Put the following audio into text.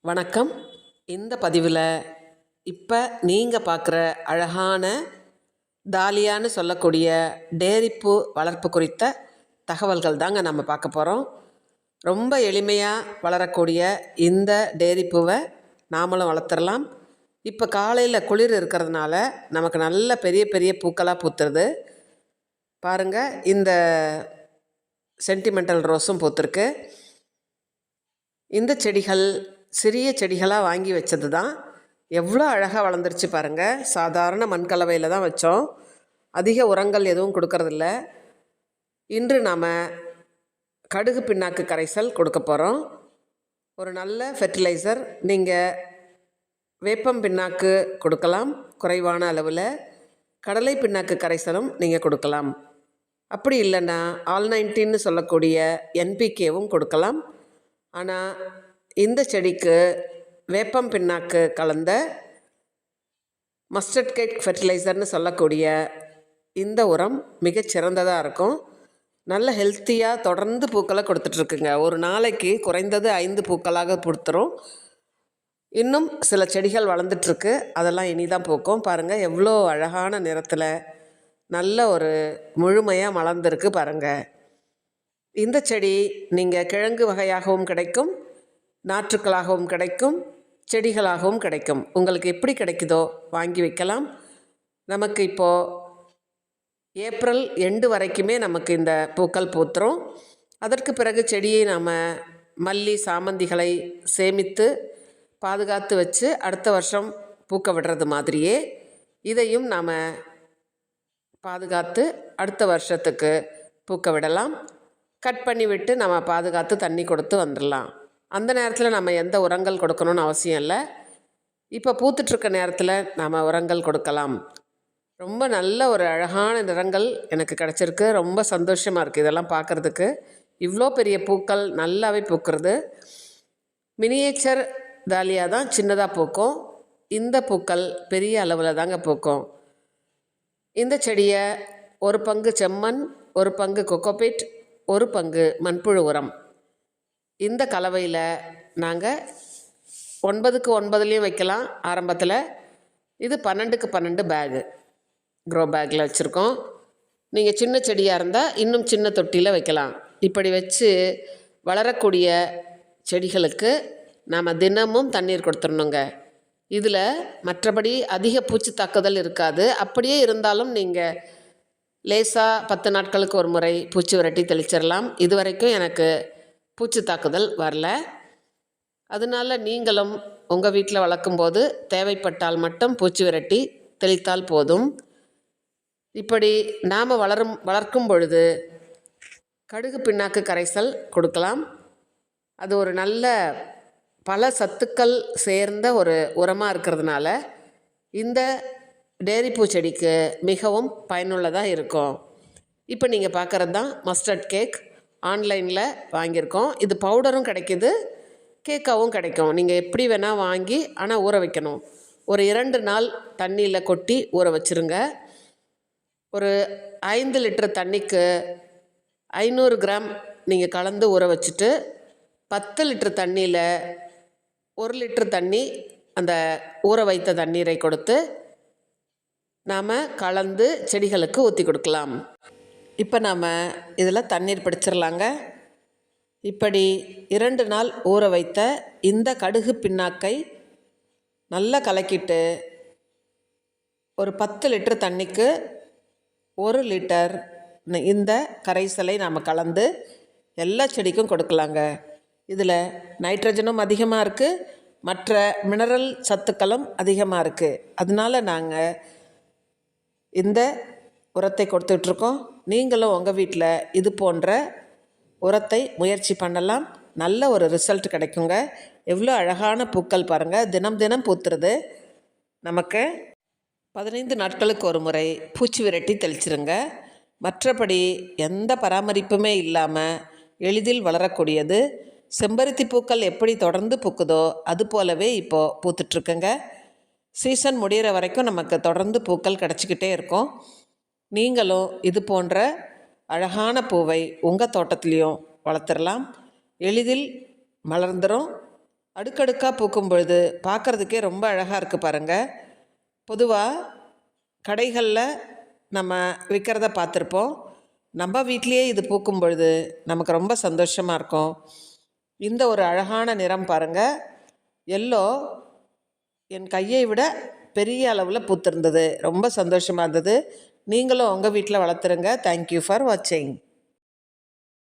வணக்கம். இந்த பதிவில் இப்போ நீங்கள் பார்க்குற அழகான டாலியான்னு சொல்லக்கூடிய டேரிப்பூ வளர்ப்பு குறித்த தகவல்கள் தாங்க நம்ம பார்க்க போகிறோம். ரொம்ப எளிமையாக வளரக்கூடிய இந்த டேரிப்பூவை நாமளும் வளர்த்துடலாம். இப்போ காலையில் குளிர் இருக்கிறதுனால நமக்கு நல்ல பெரிய பெரிய பூக்களாக பூத்துருது. பாருங்கள், இந்த சென்டிமெண்டல் ரோஸும் பூத்துருக்கு. இந்த செடிகள் சிறிய செடிகளாக வாங்கி வச்சது தான். எவ்வளோ அழகாக வளர்ந்துருச்சு பாருங்கள். சாதாரண மண்கலவையில் தான் வச்சோம். அதிக உரங்கள் எதுவும் கொடுக்கறதில்ல. இன்று நாம் கடுகு பிண்ணாக்கு கரைசல் கொடுக்க போகிறோம். ஒரு நல்ல ஃபெர்டிலைசர். நீங்கள் வேப்பம் பிண்ணாக்கு கொடுக்கலாம் குறைவான அளவில். கடலை பிண்ணாக்கு கரைசலும் நீங்கள் கொடுக்கலாம். அப்படி இல்லைன்னா ஆல்-19ன்னு சொல்லக்கூடிய என்பிகேவும் கொடுக்கலாம். ஆனால் இந்த செடிக்கு வேப்பம் பிண்ணாக்கு கலந்த மஸ்டர்ட் கேக் ஃபெர்டிலைசர்னு சொல்லக்கூடிய இந்த உரம் மிகச்சிறந்ததாக இருக்கும். நல்ல ஹெல்த்தியாக தொடர்ந்து பூக்களை கொடுத்துட்ருக்குங்க. ஒரு நாளைக்கு குறைந்தது 5 பூக்களாக கொடுத்துரும். இன்னும் சில செடிகள் வளர்ந்துட்டுருக்கு. அதெல்லாம் இனி தான் பூக்கும். பாருங்கள், எவ்வளோ அழகான நிறத்தில் நல்ல ஒரு முழுமையாக மலர்ந்துருக்கு பாருங்கள். இந்த செடி நீங்கள் கிழங்கு வகையாகவும் கிடைக்கும், நாற்றுக்களாகவும் கிடைக்கும், செடிகளாகவும் கிடைக்கும். உங்களுக்கு எப்படி கிடைக்குதோ வாங்கி வைக்கலாம். நமக்கு இப்போது ஏப்ரல் எண்டு வரைக்குமே நமக்கு இந்த பூக்கள் பூத்துரும். அதற்கு பிறகு செடியை நாம் மல்லி சாமந்திகளை சேமித்து பாதுகாத்து வச்சு அடுத்த வருஷம் பூக்க விடுறது மாதிரியே இதையும் நாம் பாதுகாத்து அடுத்த வருஷத்துக்கு பூக்க விடலாம். கட் பண்ணி விட்டு நம்ம பாதுகாத்து தண்ணி கொடுத்து வந்துடலாம். அந்த நேரத்தில் நம்ம எந்த உரங்கள் கொடுக்கணும்னு அவசியம் இல்லை. இப்போ பூத்துட்ருக்க நேரத்தில் நாம் உரங்கள் கொடுக்கலாம். ரொம்ப நல்ல ஒரு அழகான நிறங்கள் எனக்கு கிடச்சிருக்கு. ரொம்ப சந்தோஷமாக இருக்குது இதெல்லாம் பார்க்குறதுக்கு. இவ்வளோ பெரிய பூக்கள் நல்லாவே பூக்கிறது. மினியேச்சர் டாலியா தான் சின்னதாக பூக்கும். இந்த பூக்கள் பெரிய அளவில் தாங்க பூக்கும். இந்த செடியை ஒரு பங்கு செம்மண், ஒரு பங்கு கொக்கோபிட், ஒரு பங்கு மண்புழு உரம், இந்த கலவையில் நாங்கள் 9க்கு 9லையும் வைக்கலாம். ஆரம்பத்தில் இது 12க்கு 12 பேகு க்ரோ பேக்கில் வச்சுருக்கோம். நீங்கள் சின்ன செடியாக இருந்தால் இன்னும் சின்ன தொட்டியில் வைக்கலாம். இப்படி வச்சு வளரக்கூடிய செடிகளுக்கு நாம் தினமும் தண்ணீர் கொடுத்துடணுங்க. இதில் மற்றபடி அதிக பூச்சி தாக்குதல் இருக்காது. அப்படியே இருந்தாலும் நீங்கள் லேசாக 10 நாட்களுக்கு ஒரு முறை பூச்சி விரட்டி தெளிச்சிடலாம். இது வரைக்கும் எனக்கு பூச்சி தாக்குதல் வரல. அதனால் நீங்களும் உங்கள் வீட்டில் வளர்க்கும்போது தேவைப்பட்டால் மட்டும் பூச்சி விரட்டி தெளித்தால் போதும். இப்படி நாம் வளர்க்கும் பொழுது கடுகு பிண்ணாக்கு கரைசல் கொடுக்கலாம். அது ஒரு நல்ல பல சத்துக்கள் சேர்ந்த ஒரு உரமாக இருக்கிறதுனால இந்த டேரிப்பூ செடிக்கு மிகவும் பயனுள்ளதாக இருக்கும். இப்போ நீங்கள் பார்க்குறது தான் மஸ்டர்ட் கேக். ஆன்லைனில் வாங்கியிருக்கோம். இது பவுடரும் கிடைக்கிது, கேக்காகவும் கிடைக்கும். நீங்கள் எப்படி வேணால் வாங்கி, ஆனால் ஊற வைக்கணும். ஒரு 2 நாள் தண்ணியில் கொட்டி ஊற வச்சுருங்க. ஒரு 5 லிட்டர் தண்ணிக்கு 500 கிராம் நீங்கள் கலந்து ஊற வச்சுட்டு 10 லிட்டர் தண்ணியில் 1 லிட்டர் தண்ணி அந்த ஊற வைத்த தண்ணீரை கொடுத்து நாம் கலந்து செடிகளுக்கு ஊற்றி கொடுக்கலாம். இப்போ நாம் இதில் தண்ணீர் பிடிச்சிடலாங்க. இப்படி 2 நாள் ஊற வைத்த இந்த கடுகு பிண்ணாக்கை நல்லா கலக்கிட்டு ஒரு 10 லிட்டர் தண்ணிக்கு 1 லிட்டர் இந்த கரைசலை நாம் கலந்து எல்லா செடிக்கும் கொடுக்கலாங்க. இதில் நைட்ரஜனும் அதிகமாக இருக்குது, மற்ற மினரல் சத்துக்களும் அதிகமாக இருக்குது. அதனால நாங்கள் இந்த உரத்தை கொடுத்துட்ருக்கோம். நீங்களும் உங்கள் வீட்டில் இது போன்ற உரத்தை முயற்சி பண்ணலாம். நல்ல ஒரு ரிசல்ட் கிடைக்குங்க. எவ்வளோ அழகான பூக்கள் பாருங்கள், தினம் தினம் பூத்துறது. நமக்கு 15 நாட்களுக்கு ஒரு முறை பூச்சி விரட்டி தெளிச்சிருங்க. மற்றபடி எந்த பராமரிப்புமே இல்லாமல் எளிதில் வளரக்கூடியது. செம்பருத்தி பூக்கள் எப்படி தொடர்ந்து பூக்குதோ அது போலவே இப்போது பூத்துட்ருக்குங்க. சீசன் முடிகிற வரைக்கும் நமக்கு தொடர்ந்து பூக்கள் கிடச்சிக்கிட்டே இருக்கும். நீங்களும் இது போன்ற அழகான பூவை உங்கள் தோட்டத்துலேயும் வளர்த்துடலாம். எளிதில் மலர்ந்துடும். அடுக்கடுக்காக பூக்கும் பொழுது பார்க்குறதுக்கே ரொம்ப அழகாக இருக்குது பாருங்கள். பொதுவாக கடைகளில் நம்ம விற்கிறத பார்த்துருப்போம். நம்ம வீட்லேயே இது பூக்கும் பொழுது நமக்கு ரொம்ப சந்தோஷமாக இருக்கும். இந்த ஒரு அழகான நிறம் பாருங்கள், எல்லோ என் கையை விட பெரிய அளவில் பூத்திருந்தது. ரொம்ப சந்தோஷமாக இருந்தது. நீங்களும் உங்கள் வீட்டில் வளர்த்துருங்க. தேங்க்யூ ஃபார் வாட்சிங்.